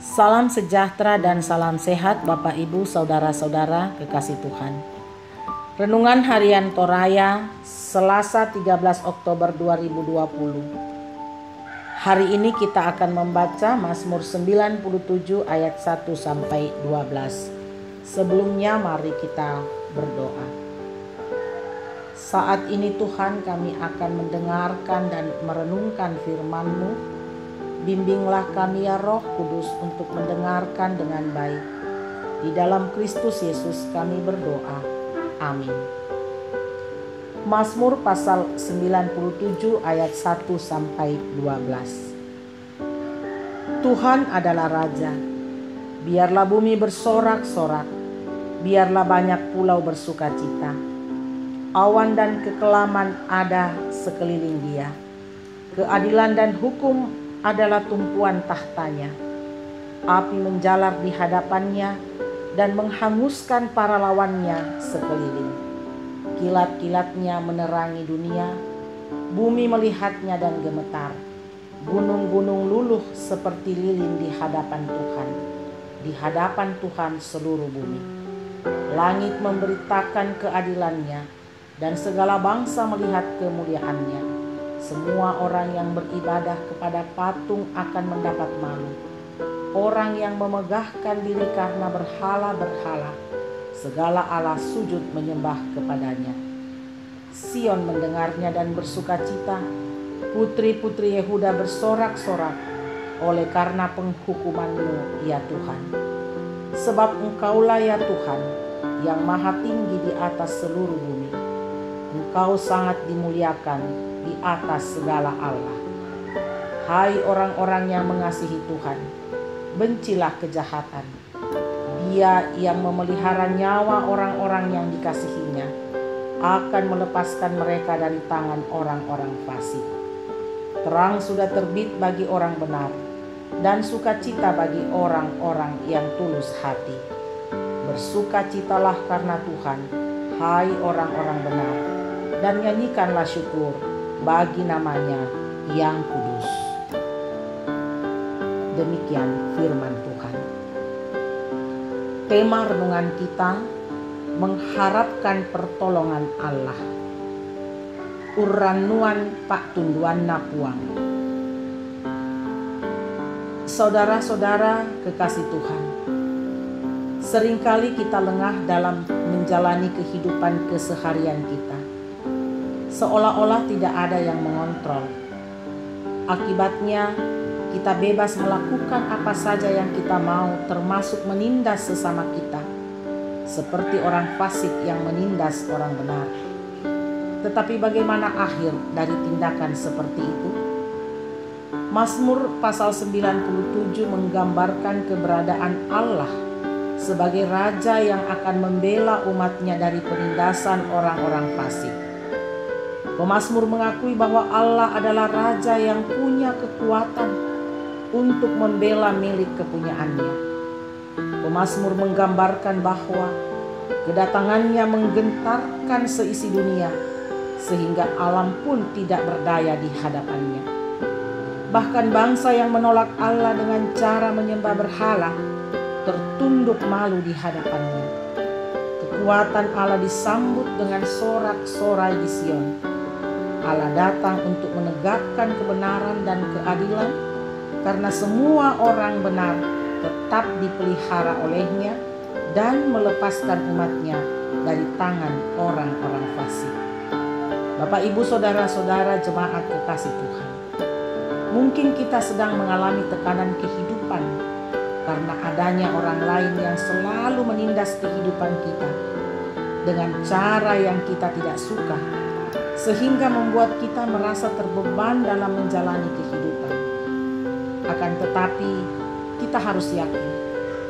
Salam sejahtera dan salam sehat Bapak Ibu Saudara-saudara kekasih Tuhan. Renungan Harian Toraya Selasa 13 Oktober 2020. Hari ini kita akan membaca Mazmur 97 ayat 1 sampai 12. Sebelumnya mari kita berdoa. Saat ini Tuhan, kami akan mendengarkan dan merenungkan firman-Mu. Bimbinglah kami ya Roh Kudus untuk mendengarkan dengan baik. Di dalam Kristus Yesus kami berdoa. Amin. Mazmur pasal 97 ayat 1 sampai 12. Tuhan adalah Raja. Biarlah bumi bersorak-sorak. Biarlah banyak pulau bersukacita. Awan dan kekelaman ada sekeliling Dia. Keadilan dan hukum adalah tumpuan tahtanya. Api menjalar di hadapannya dan menghanguskan para lawannya sekeliling. Kilat-kilatnya menerangi dunia, bumi melihatnya dan gemetar. Gunung-gunung luluh seperti lilin di hadapan Tuhan. Di hadapan Tuhan seluruh bumi. Langit memberitakan keadilannya dan segala bangsa melihat kemuliaannya. Semua orang yang beribadah kepada patung akan mendapat malu. Orang yang memegahkan diri karena berhala-berhala, segala Allah sujud menyembah kepadanya. Sion mendengarnya dan bersukacita. Putri-putri Yehuda bersorak-sorak oleh karena penghukuman-Mu, ya Tuhan. Sebab Engkaulah ya Tuhan yang maha tinggi di atas seluruh bumi. Engkau sangat dimuliakan di atas segala Allah. Hai orang-orang yang mengasihi Tuhan, bencilah kejahatan. Dia yang memelihara nyawa orang-orang yang dikasihinya akan melepaskan mereka dari tangan orang-orang fasik. Terang sudah terbit bagi orang benar dan sukacita bagi orang-orang yang tulus hati. Bersukacitalah karena Tuhan, hai orang-orang benar, dan nyanyikanlah syukur bagi namanya yang kudus. Demikian firman Tuhan. Tema renungan kita mengharapkan pertolongan Allah. Uranuan Pak Tunduan Napuang. Saudara-saudara kekasih Tuhan, seringkali kita lengah dalam menjalani kehidupan keseharian kita. Seolah-olah tidak ada yang mengontrol. Akibatnya, kita bebas melakukan apa saja yang kita mau, termasuk menindas sesama kita, seperti orang fasik yang menindas orang benar. Tetapi bagaimana akhir dari tindakan seperti itu? Mazmur pasal 97 menggambarkan keberadaan Allah sebagai Raja yang akan membela umatnya dari penindasan orang-orang fasik. Pemazmur mengakui bahwa Allah adalah Raja yang punya kekuatan untuk membela milik kepunyaannya. Pemazmur menggambarkan bahwa kedatangannya menggentarkan seisi dunia, sehingga alam pun tidak berdaya di hadapannya. Bahkan bangsa yang menolak Allah dengan cara menyembah berhala tertunduk malu di hadapannya. Kekuatan Allah disambut dengan sorak-sorai di Sion. Allah datang untuk menegakkan kebenaran dan keadilan, karena semua orang benar tetap dipelihara olehnya dan melepaskan umatnya dari tangan orang-orang fasik. Bapak, Ibu, Saudara-saudara jemaat kekasih Tuhan, mungkin kita sedang mengalami tekanan kehidupan karena adanya orang lain yang selalu menindas kehidupan kita dengan cara yang kita tidak suka, sehingga membuat kita merasa terbeban dalam menjalani kehidupan. Akan tetapi, kita harus yakin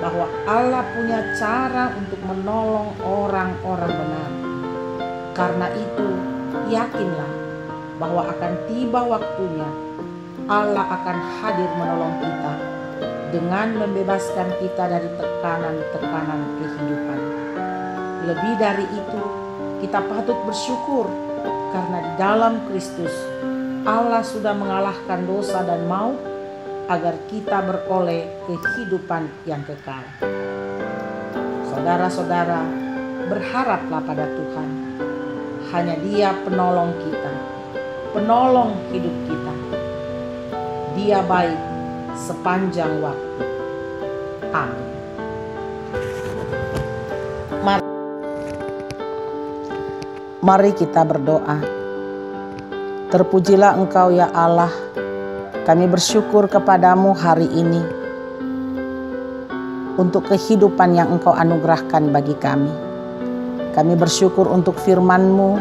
bahwa Allah punya cara untuk menolong orang-orang benar. Karena itu, yakinlah bahwa akan tiba waktunya Allah akan hadir menolong kita dengan membebaskan kita dari tekanan-tekanan kehidupan. Lebih dari itu, kita patut bersyukur karena di dalam Kristus Allah sudah mengalahkan dosa dan maut agar kita beroleh kehidupan yang kekal. Saudara-saudara, berharaplah pada Tuhan. Hanya Dia penolong kita, penolong hidup kita. Dia baik sepanjang waktu. Amin. Mari kita berdoa. Terpujilah Engkau ya Allah. Kami bersyukur kepadamu hari ini untuk kehidupan yang Engkau anugerahkan bagi kami. Kami bersyukur untuk firman-Mu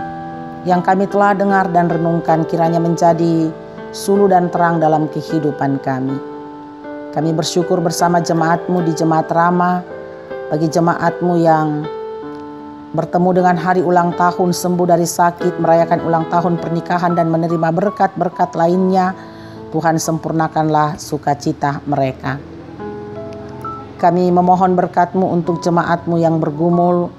yang kami telah dengar dan renungkan, kiranya menjadi suluh dan terang dalam kehidupan kami. Kami bersyukur bersama jemaat-Mu di Jemaat Rama, bagi jemaat-Mu yang bertemu dengan hari ulang tahun, sembuh dari sakit, merayakan ulang tahun pernikahan dan menerima berkat-berkat lainnya. Tuhan sempurnakanlah sukacita mereka. Kami memohon berkat-Mu untuk jemaat-Mu yang bergumul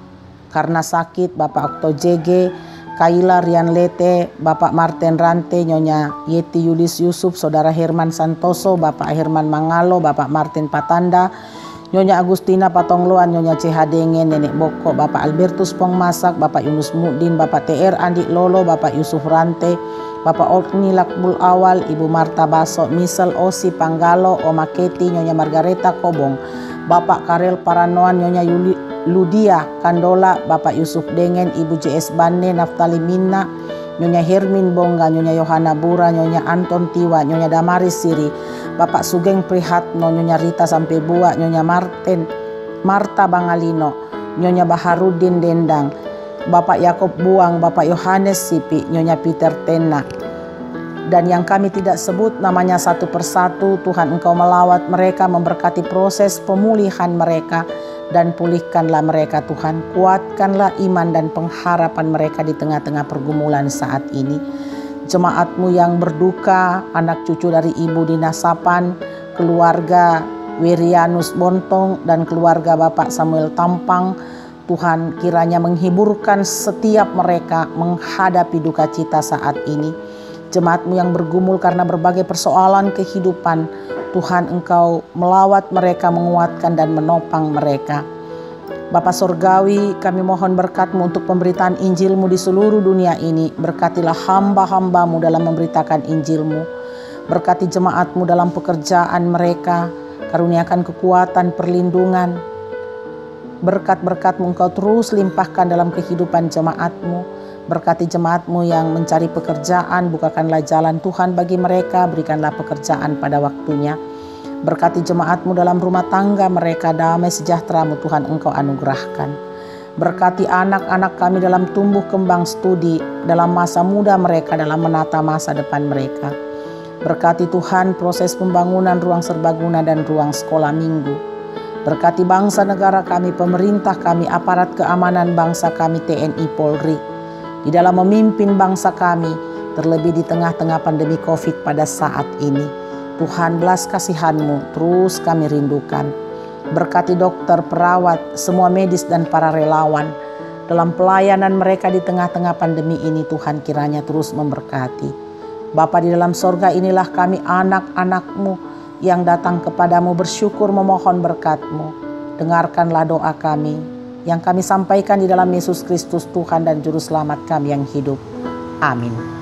karena sakit, Bapak Okto JG, Kaila Rian Lete, Bapak Martin Rante, Nyonya Yeti Yulis Yusuf, Saudara Herman Santoso, Bapak Herman Mangalo, Bapak Martin Patanda, Nyonya Agustina Patongloan, Nyonya CH Dengen, Nenek Boko, Bapak Albertus Pongmasak, Bapak Yunus Mudin, Bapak TR Andi Lolo, Bapak Yusuf Rante, Bapak Orkni Lakbul Awal, Ibu Marta Baso, Misel Osi Panggalo, Oma Keti, Nyonya Margareta Kobong, Bapak Karel Paranoan, Nyonya Ludia Kandola, Bapak Yusuf Dengen, Ibu JS Bane, Naftali Minna, Nyonya Hermin Bongga, Nyonya Yohana Bura, Nyonya Anton Tiwa, Nyonya Damaris Siri, Bapak Sugeng Prihatno, Nyonya Rita Sampai Bua, Nyonya Marta Bangalino, Nyonya Baharudin Dendang, Bapak Yakob Buang, Bapak Yohanes Sipi, Nyonya Peter Tena. Dan yang kami tidak sebut namanya satu persatu, Tuhan Engkau melawat mereka, memberkati proses pemulihan mereka, dan pulihkanlah mereka Tuhan. Kuatkanlah iman dan pengharapan mereka di tengah-tengah pergumulan saat ini. Jemaat-Mu yang berduka, anak cucu dari Ibu Dina Sapan, keluarga Wirianus Bontong dan keluarga Bapak Samuel Tampang, Tuhan kiranya menghiburkan setiap mereka menghadapi duka cita saat ini. Jemaat-Mu yang bergumul karena berbagai persoalan kehidupan, Tuhan Engkau melawat mereka, menguatkan dan menopang mereka. Bapa Sorgawi, kami mohon berkat-Mu untuk pemberitaan Injil-Mu di seluruh dunia ini. Berkatilah hamba-hamba-Mu dalam memberitakan Injil-Mu. Berkati jemaat-Mu dalam pekerjaan mereka. Karuniakan kekuatan, perlindungan. Berkat-berkat-Mu Engkau terus limpahkan dalam kehidupan jemaat-Mu. Berkati jemaat-Mu yang mencari pekerjaan. Bukakanlah jalan Tuhan bagi mereka. Berikanlah pekerjaan pada waktunya. Berkati jemaat-Mu dalam rumah tangga mereka, damai sejahtera-Mu Tuhan Engkau anugerahkan. Berkati anak-anak kami dalam tumbuh kembang studi, dalam masa muda mereka, dalam menata masa depan mereka. Berkati Tuhan proses pembangunan ruang serbaguna dan ruang sekolah minggu. Berkati bangsa negara kami, pemerintah kami, aparat keamanan bangsa kami, TNI Polri, di dalam memimpin bangsa kami, terlebih di tengah-tengah pandemi COVID pada saat ini. Tuhan, belas kasihan-Mu terus kami rindukan. Berkati dokter, perawat, semua medis dan para relawan dalam pelayanan mereka di tengah-tengah pandemi ini. Tuhan kiranya terus memberkati. Bapa di dalam sorga, inilah kami anak-anak-Mu yang datang kepadamu bersyukur memohon berkat-Mu. Dengarkanlah doa kami yang kami sampaikan di dalam Yesus Kristus Tuhan dan Juru Selamat kami yang hidup. Amin.